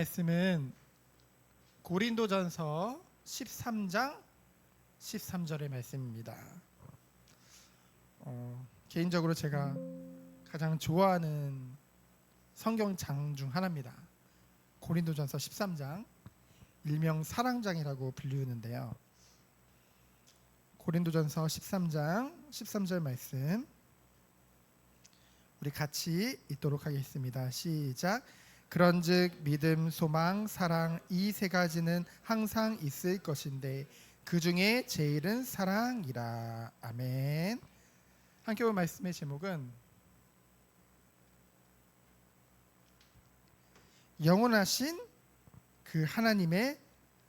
말씀은 고린도전서 13장 13절의 말씀입니다. 개인적으로 제가 가장 좋아하는 성경장 중 하나입니다. 고린도전서 13장, 일명 사랑장이라고 불리우는데요. 고린도전서 13장 13절 말씀 우리 같이 읽도록 하겠습니다. 시작. 그런즉 믿음, 소망, 사랑 이 세 가지는 항상 있을 것인데 그 중에 제일은 사랑이라. 아멘. 함께 본 말씀의 제목은 영원하신 그 하나님의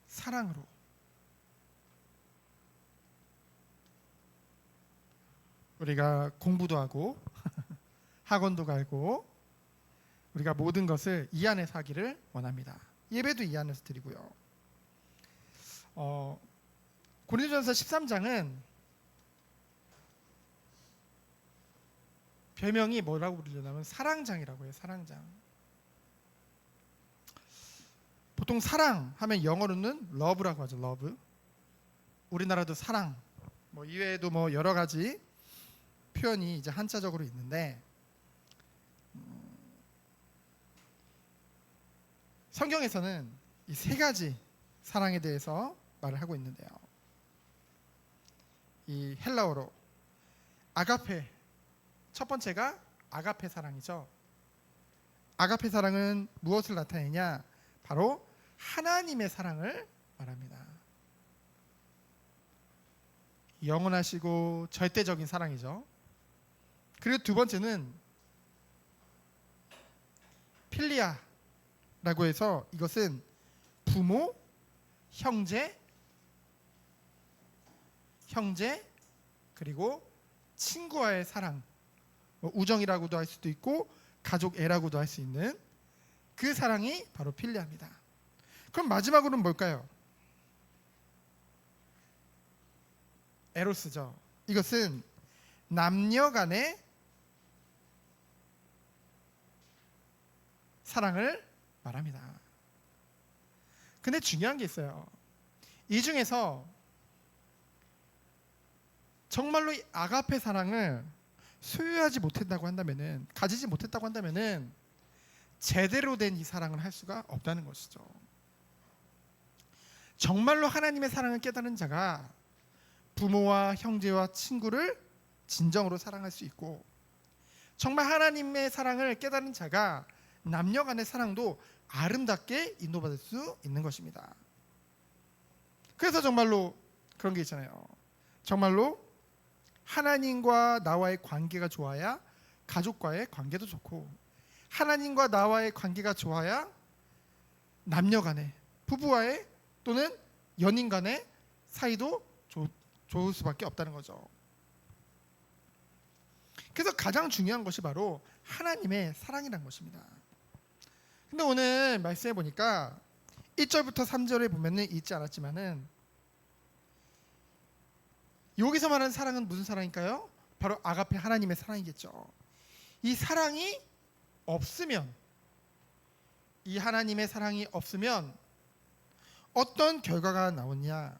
사랑으로. 우리가 공부도 하고 학원도 가고 우리가 모든 것을 이 안에서 하기를 원합니다. 예배도 이 안에서 드리고요. 고린도전서 13장은 별명이 뭐라고 부르냐면 사랑장이라고 해요. 사랑장. 보통 사랑 하면 영어로는 러브라고 하죠. 러브. 우리나라도 사랑. 이외에도 여러 가지 표현이 이제 한자적으로 있는데 성경에서는 이 세 가지 사랑에 대해서 말을 하고 있는데요. 이 헬라어로 아가페, 첫 번째가 아가페 사랑이죠. 아가페 사랑은 무엇을 나타내냐? 바로 하나님의 사랑을 말합니다. 영원하시고 절대적인 사랑이죠. 그리고 두 번째는 필리아라고 해서 이것은 부모, 형제 그리고 친구와의 사랑, 우정이라고도 할 수도 있고 가족 애라고도 할 수 있는 그 사랑이 바로 필리아입니다. 그럼 마지막으로는 뭘까요? 에로스죠. 이것은 남녀 간의 사랑을 말합니다. 근데 중요한 게 있어요. 이 중에서 정말로 이 아가페 사랑을 소유하지 못했다고 한다면은, 가지지 못했다고 한다면은 제대로 된 이 사랑을 할 수가 없다는 것이죠. 정말로 하나님의 사랑을 깨달은 자가 부모와 형제와 친구를 진정으로 사랑할 수 있고, 정말 하나님의 사랑을 깨달은 자가 남녀 간의 사랑도 아름답게 인도받을 수 있는 것입니다. 그래서 정말로 그런 게 있잖아요. 정말로 하나님과 나와의 관계가 좋아야 가족과의 관계도 좋고, 하나님과 나와의 관계가 좋아야 남녀 간의, 부부와의 또는 연인 간의 사이도 좋을 수밖에 없다는 거죠. 그래서 가장 중요한 것이 바로 하나님의 사랑이라는 것입니다. 근데 오늘 말씀해 보니까 1절부터 3절에 보면은 있지 않았지만은 여기서 말하는 사랑은 무슨 사랑일까요? 바로 아가페 하나님의 사랑이겠죠. 이 사랑이 없으면, 이 하나님의 사랑이 없으면 어떤 결과가 나오냐?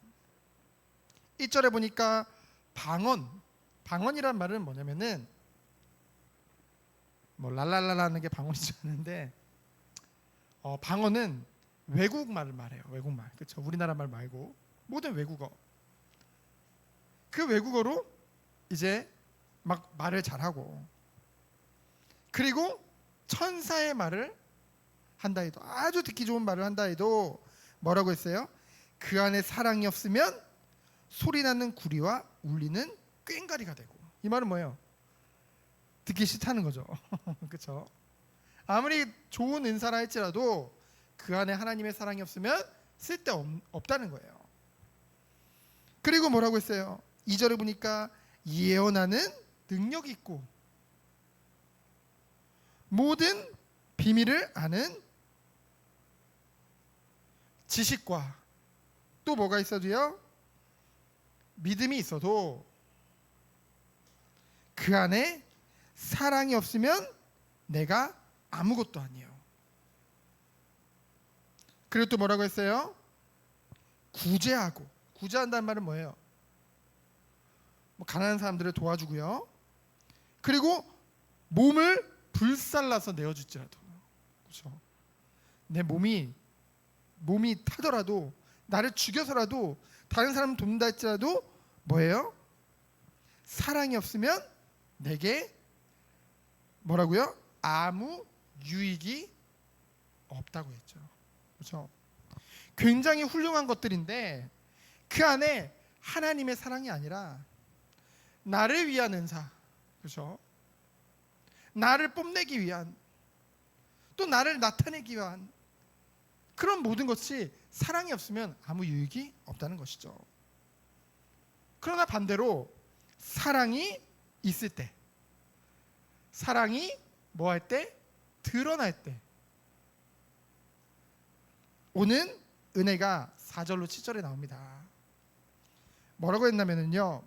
1절에 보니까 방언이란 말은 뭐냐면은 랄랄라라는 게 방언이지 않는데 방언은 외국 말을 말해요. 외국말. 그렇죠? 우리나라 말 말고 모든 외국어. 그 외국어로 이제 막 말을 잘하고, 그리고 천사의 말을 한다 해도, 아주 듣기 좋은 말을 한다 해도 뭐라고 했어요? 그 안에 사랑이 없으면 소리나는 구리와 울리는 꽹과리가 되고. 이 말은 뭐예요? 듣기 싫다는 거죠. 그렇죠? 아무리 좋은 은사라 할지라도 그 안에 하나님의 사랑이 없으면 쓸데없다는 거예요. 그리고 뭐라고 했어요? 2절에 보니까 예언하는 능력이 있고 모든 비밀을 아는 지식과, 또 뭐가 있어도요? 믿음이 있어도 그 안에 사랑이 없으면 내가 아무것도 아니에요. 그리고 또 뭐라고 했어요? 구제하고. 구제한다는 말은 뭐예요? 뭐 가난한 사람들을 도와주고요. 그리고 몸을 불살라서 내어줄지라도, 그렇죠? 내 몸이 타더라도, 나를 죽여서라도 다른 사람 돕는다 할지라도 뭐예요? 사랑이 없으면 내게 뭐라고요? 아무 유익이 없다고 했죠. 그렇죠? 굉장히 훌륭한 것들인데 그 안에 하나님의 사랑이 아니라 나를 위한 은사, 그렇죠? 나를 뽐내기 위한, 또 나를 나타내기 위한 그런 모든 것이 사랑이 없으면 아무 유익이 없다는 것이죠. 그러나 반대로 사랑이 있을 때, 사랑이 뭐 할 때? 드러날 때 오는 은혜가 4절로 7절에 나옵니다. 뭐라고 했냐면요,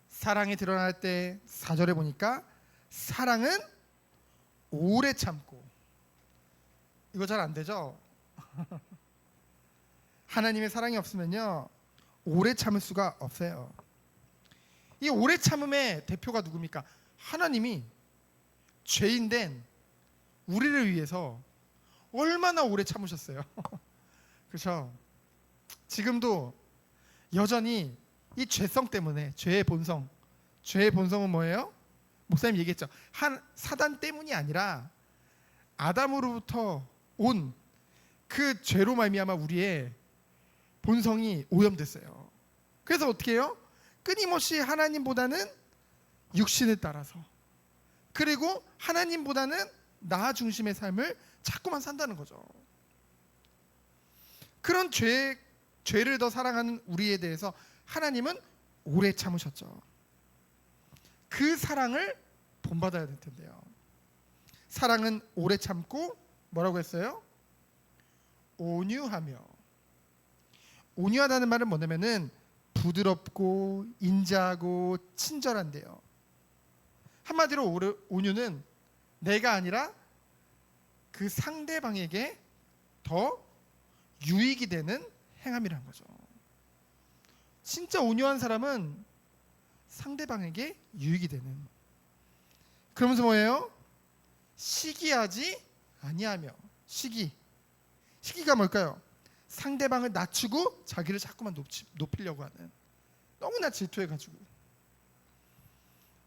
사랑이 드러날 때 4절에 보니까 사랑은 오래 참고. 이거 잘 안 되죠? 하나님의 사랑이 없으면요 오래 참을 수가 없어요. 이 오래 참음의 대표가 누굽니까? 하나님이 죄인된 우리를 위해서 얼마나 오래 참으셨어요. 그렇죠? 지금도 여전히 이 죄성 때문에, 죄의 본성은 뭐예요? 목사님 얘기했죠. 사단 때문이 아니라 아담으로부터 온 그 죄로 말미암아 우리의 본성이 오염됐어요. 그래서 어떻게 해요? 끊임없이 하나님보다는 육신을 따라서, 그리고 하나님보다는 나 중심의 삶을 자꾸만 산다는 거죠. 그런 죄를 더 사랑하는 우리에 대해서 하나님은 오래 참으셨죠. 그 사랑을 본받아야 될 텐데요. 사랑은 오래 참고 뭐라고 했어요? 온유하며. 온유하다는 말은 뭐냐면은 부드럽고 인자하고 친절한데요. 한마디로 온유는 내가 아니라 그 상대방에게 더 유익이 되는 행함이라는 거죠. 진짜 온유한 사람은 상대방에게 유익이 되는. 그러면서 뭐예요? 시기하지 아니하며. 시기가 뭘까요? 상대방을 낮추고 자기를 자꾸만 높이려고 하는, 너무나 질투해가지고.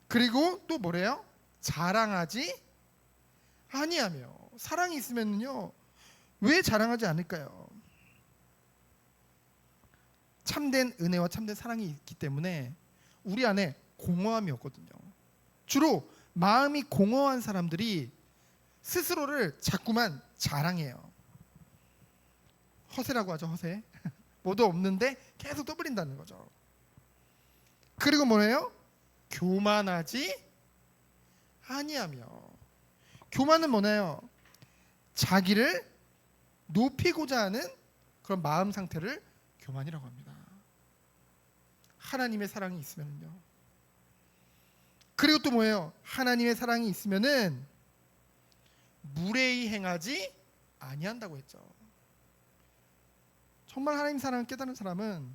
그리고 또 뭐래요? 자랑하지 아니하며. 사랑이 있으면요 왜 자랑하지 않을까요? 참된 은혜와 참된 사랑이 있기 때문에 우리 안에 공허함이 없거든요. 주로 마음이 공허한 사람들이 스스로를 자꾸만 자랑해요. 허세라고 하죠. 허세. 뭐도 없는데 계속 떠벌린다는 거죠. 그리고 뭐예요? 교만하지 아니하며. 교만은 뭐나요? 자기를 높이고자 하는 그런 마음 상태를 교만이라고 합니다. 하나님의 사랑이 있으면요. 그리고 또 뭐예요? 하나님의 사랑이 있으면은 무례히 행하지 아니한다고 했죠. 정말 하나님 사랑을 깨달은 사람은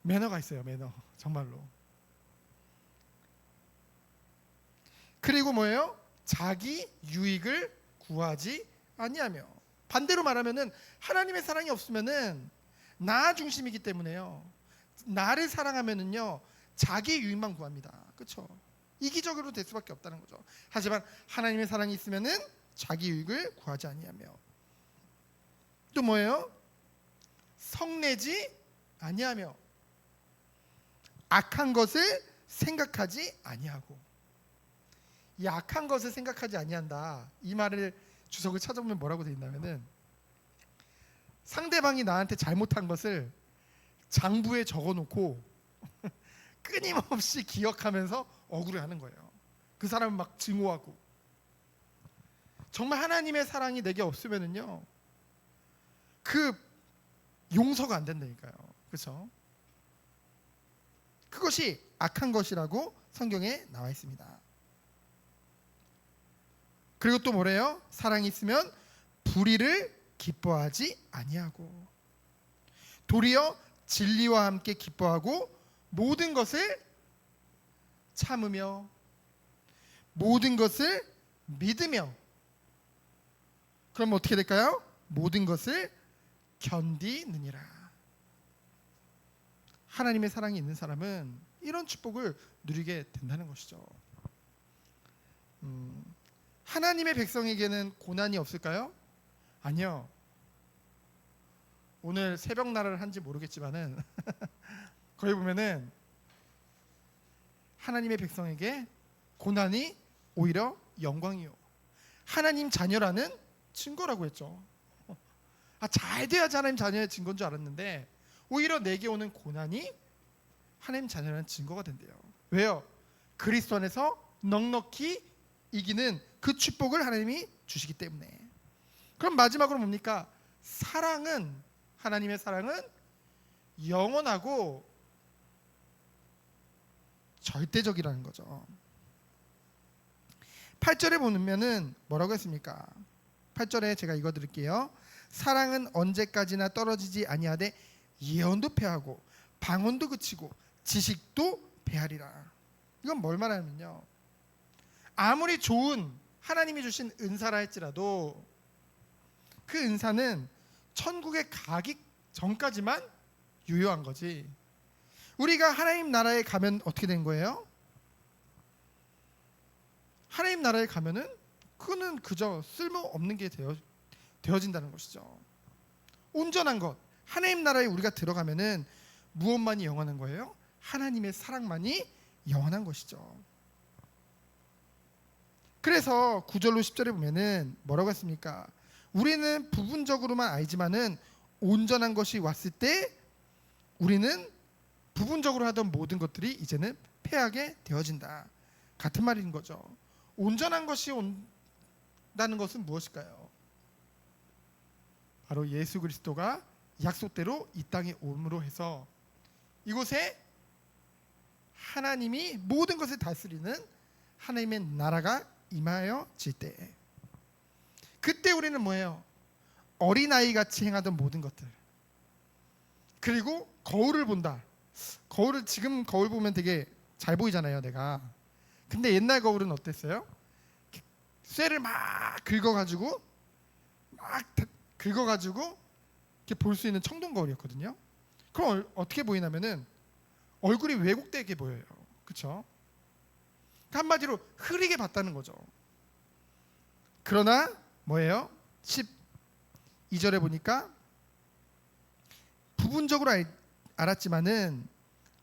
매너가 있어요. 매너. 정말로. 그리고 뭐예요? 자기 유익을 구하지 아니하며. 반대로 말하면은 하나님의 사랑이 없으면은 나 중심이기 때문에요. 나를 사랑하면은요 자기 유익만 구합니다. 그렇죠? 이기적으로 될 수밖에 없다는 거죠. 하지만 하나님의 사랑이 있으면은 자기 유익을 구하지 아니하며. 또 뭐예요? 성내지 아니하며. 악한 것을 생각하지 아니하고. 이 악한 것을 생각하지 아니한다, 이 말을 주석을 찾아보면 뭐라고 되어 있냐면은 상대방이 나한테 잘못한 것을 장부에 적어놓고 끊임없이 기억하면서 억울해하는 거예요. 그 사람은 막 증오하고. 정말 하나님의 사랑이 내게 없으면은요 그 용서가 안 된다니까요. 그렇죠? 그것이 악한 것이라고 성경에 나와 있습니다. 그리고 또 뭐래요? 사랑이 있으면 불의를 기뻐하지 아니하고 도리어 진리와 함께 기뻐하고 모든 것을 참으며 모든 것을 믿으며 그럼 어떻게 될까요? 모든 것을 견디느니라. 하나님의 사랑이 있는 사람은 이런 축복을 누리게 된다는 것이죠. 하나님의 백성에게는 고난이 없을까요? 아니요. 오늘 새벽 나라를 한지 모르겠지만은 거기 보면은 하나님의 백성에게 고난이 오히려 영광이요. 하나님 자녀라는 증거라고 했죠. 잘 돼야지 하나님 자녀의 증거인 줄 알았는데 오히려 내게 오는 고난이 하나님 자녀라는 증거가 된대요. 왜요? 그리스도 안에서 넉넉히 이기는 그 축복을 하나님이 주시기 때문에. 그럼 마지막으로 뭡니까? 사랑은 하나님의 사랑은 영원하고 절대적이라는 거죠. 8절에 보면은 뭐라고 했습니까? 8절에 제가 읽어드릴게요. 사랑은 언제까지나 떨어지지 아니하되 예언도 패하고 방언도 그치고 지식도 패하리라. 이건 뭘 말하냐면요, 아무리 좋은 하나님이 주신 은사라 할지라도 그 은사는 천국에 가기 전까지만 유효한 거지. 우리가 하나님 나라에 가면 어떻게 된 거예요? 하나님 나라에 가면은 그거는 그저 쓸모없는 게 되어진다는 것이죠. 온전한 것, 하나님 나라에 우리가 들어가면은 무엇만이 영원한 거예요? 하나님의 사랑만이 영원한 것이죠. 그래서 9절로 10절에 보면은 뭐라고 했습니까? 우리는 부분적으로만 알지만은 온전한 것이 왔을 때 우리는 부분적으로 하던 모든 것들이 이제는 패하게 되어진다. 같은 말인 거죠. 온전한 것이 온다는 것은 무엇일까요? 바로 예수 그리스도가 약속대로 이 땅에 옴으로 해서 이곳에 하나님이 모든 것을 다스리는 하나님의 나라가 임하여질 때, 그때 우리는 뭐예요? 어린아이같이 행하던 모든 것들, 그리고 거울을 본다. 지금 거울 보면 되게 잘 보이잖아요, 내가. 근데 옛날 거울은 어땠어요? 쇠를 막 긁어가지고 이렇게 볼 수 있는 청동 거울이었거든요. 그럼 어떻게 보이냐면은 얼굴이 왜곡되게 보여요. 그렇죠? 한마디로 흐리게 봤다는 거죠. 그러나 뭐예요? 12절에 보니까 부분적으로 알았지만은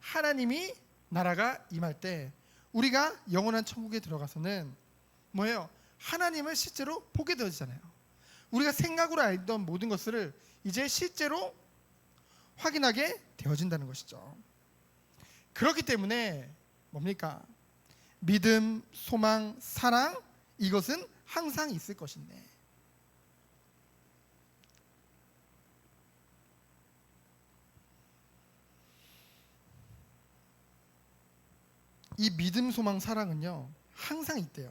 하나님이 나라가 임할 때 우리가 영원한 천국에 들어가서는 뭐예요? 하나님을 실제로 보게 되어지잖아요. 우리가 생각으로 알던 모든 것을 이제 실제로 확인하게 되어진다는 것이죠. 그렇기 때문에 뭡니까? 믿음, 소망, 사랑, 이것은 항상 있을 것인데 이 믿음, 소망, 사랑은요 항상 있대요.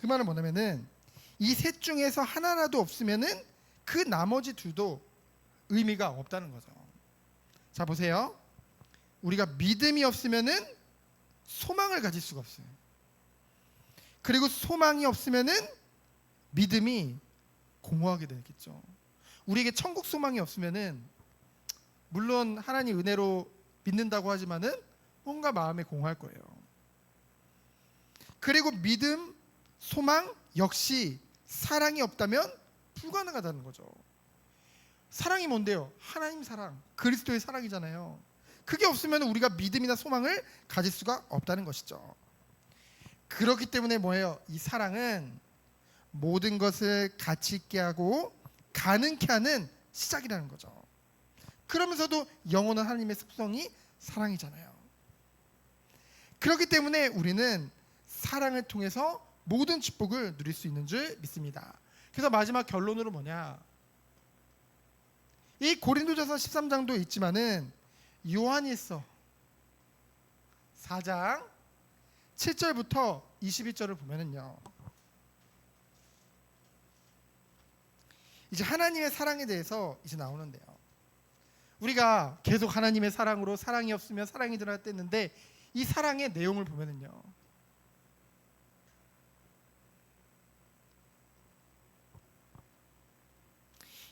그 말은 뭐냐면은 이 셋 중에서 하나라도 없으면은 그 나머지 둘도 의미가 없다는 거죠. 자 보세요. 우리가 믿음이 없으면은 소망을 가질 수가 없어요. 그리고 소망이 없으면은 믿음이 공허하게 되겠죠. 우리에게 천국 소망이 없으면은 물론 하나님 은혜로 믿는다고 하지만은 뭔가 마음에 공허할 거예요. 그리고 믿음, 소망 역시 사랑이 없다면 불가능하다는 거죠. 사랑이 뭔데요? 하나님 사랑, 그리스도의 사랑이잖아요. 그게 없으면 우리가 믿음이나 소망을 가질 수가 없다는 것이죠. 그렇기 때문에 뭐예요? 이 사랑은 모든 것을 가치 있게 하고 가능케 하는 시작이라는 거죠. 그러면서도 영원한 하나님의 속성이 사랑이잖아요. 그렇기 때문에 우리는 사랑을 통해서 모든 축복을 누릴 수 있는 줄 믿습니다. 그래서 마지막 결론으로 뭐냐? 이 고린도전서 13장도 있지만은 요한일서 4장 7절부터 21절을 보면은요, 이제 하나님의 사랑에 대해서 이제 나오는데요. 우리가 계속 하나님의 사랑으로 사랑이 없으면 사랑이 드러났다 했는데 이 사랑의 내용을 보면은요.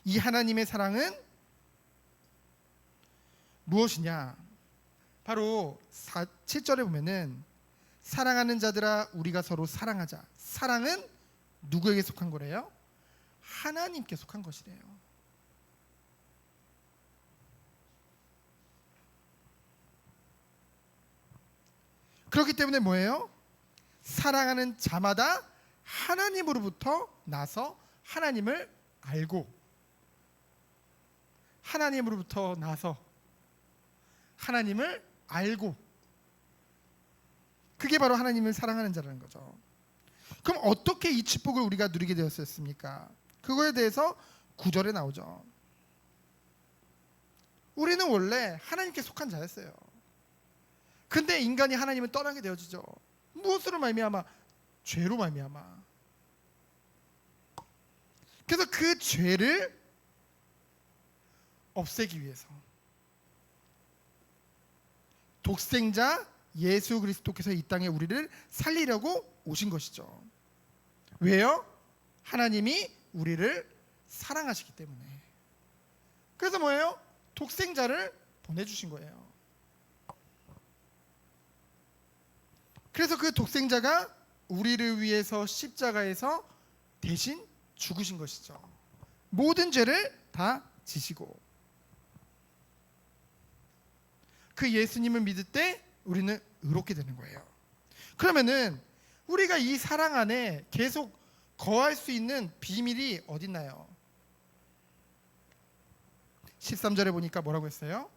이 하나님의 사랑은 무엇이냐? 바로 7절에 보면은 사랑하는 자들아 우리가 서로 사랑하자. 사랑은 누구에게 속한 거래요? 하나님께 속한 것이래요. 그렇기 때문에 뭐예요? 사랑하는 자마다 하나님으로부터 나서 하나님을 알고, 하나님으로부터 나서 하나님을 알고, 그게 바로 하나님을 사랑하는 자라는 거죠. 그럼 어떻게 이 축복을 우리가 누리게 되었습니까? 그거에 대해서 9절에 나오죠. 우리는 원래 하나님께 속한 자였어요. 근데 인간이 하나님을 떠나게 되어지죠. 무엇으로 말미암아? 죄로 말미암아. 그래서 그 죄를 없애기 위해서 독생자 예수 그리스도께서 이 땅에 우리를 살리려고 오신 것이죠. 왜요? 하나님이 우리를 사랑하시기 때문에. 그래서 뭐예요? 독생자를 보내주신 거예요. 그래서 그 독생자가 우리를 위해서 십자가에서 대신 죽으신 것이죠. 모든 죄를 다 지시고, 그 예수님을 믿을 때 우리는 의롭게 되는 거예요. 그러면은 우리가 이 사랑 안에 계속 거할 수 있는 비밀이 어딨나요? 13절에 보니까 뭐라고 했어요?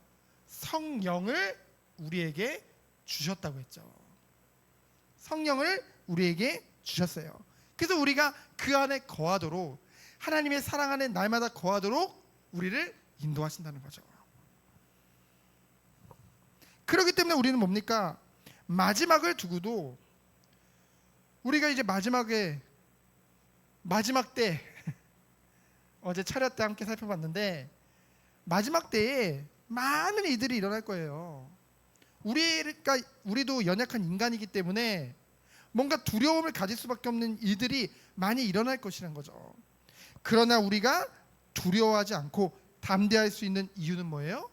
성령을 우리에게 주셨다고 했죠. 성령을 우리에게 주셨어요. 그래서 우리가 그 안에 거하도록, 하나님의 사랑 안에 날마다 거하도록 우리를 인도하신다는 거죠. 그렇기 때문에 우리는 뭡니까? 마지막을 두고도 우리가 이제 마지막 때 어제 차렷 때 함께 살펴봤는데, 마지막 때에 많은 일들이 일어날 거예요. 우리도 연약한 인간이기 때문에 뭔가 두려움을 가질 수밖에 없는 일들이 많이 일어날 것이라는 거죠. 그러나 우리가 두려워하지 않고 담대할 수 있는 이유는 뭐예요?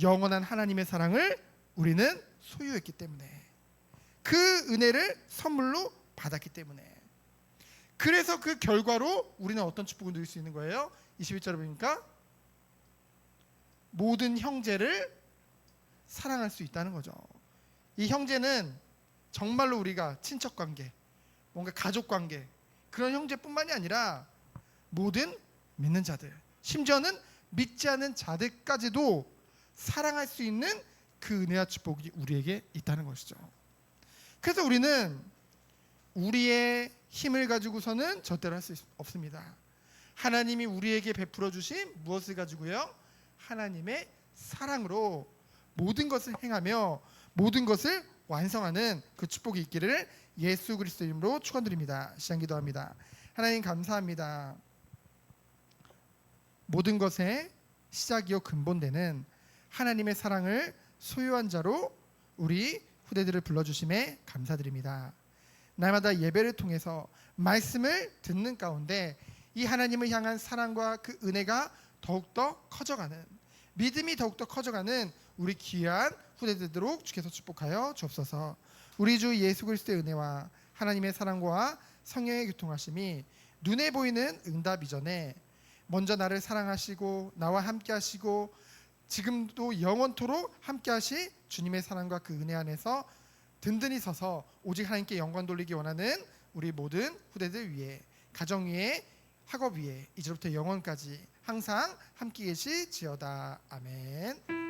영원한 하나님의 사랑을 우리는 소유했기 때문에, 그 은혜를 선물로 받았기 때문에. 그래서 그 결과로 우리는 어떤 축복을 누릴 수 있는 거예요? 21절에 보니까 모든 형제를 사랑할 수 있다는 거죠. 이 형제는 정말로 우리가 친척관계, 뭔가 가족관계, 그런 형제뿐만이 아니라 모든 믿는 자들, 심지어는 믿지 않는 자들까지도 사랑할 수 있는 그 은혜와 축복이 우리에게 있다는 것이죠. 그래서 우리는 우리의 힘을 가지고서는 절대로 할 수 없습니다. 하나님이 우리에게 베풀어 주신 무엇을 가지고요? 하나님의 사랑으로 모든 것을 행하며 모든 것을 완성하는 그 축복이 있기를 예수 그리스도 이름으로 축원드립니다. 시간 기도합니다. 하나님 감사합니다. 모든 것의 시작이요 근본되는 하나님의 사랑을 소유한 자로 우리 후대들을 불러주심에 감사드립니다. 날마다 예배를 통해서 말씀을 듣는 가운데 이 하나님을 향한 사랑과 그 은혜가 더욱더 커져가는, 믿음이 더욱더 커져가는 우리 귀한 후대들 되도록 주께서 축복하여 주옵소서. 우리 주 예수 그리스도의 은혜와 하나님의 사랑과 성령의 교통하심이 눈에 보이는 응답 이전에 먼저 나를 사랑하시고 나와 함께 하시고 지금도 영원토록 함께 하실 주님의 사랑과 그 은혜 안에서 든든히 서서 오직 하나님께 영광 돌리기 원하는 우리 모든 후대들 위해, 가정 위에, 학업 위에 이제부터 영원까지 항상 함께 계실지어다. 아멘.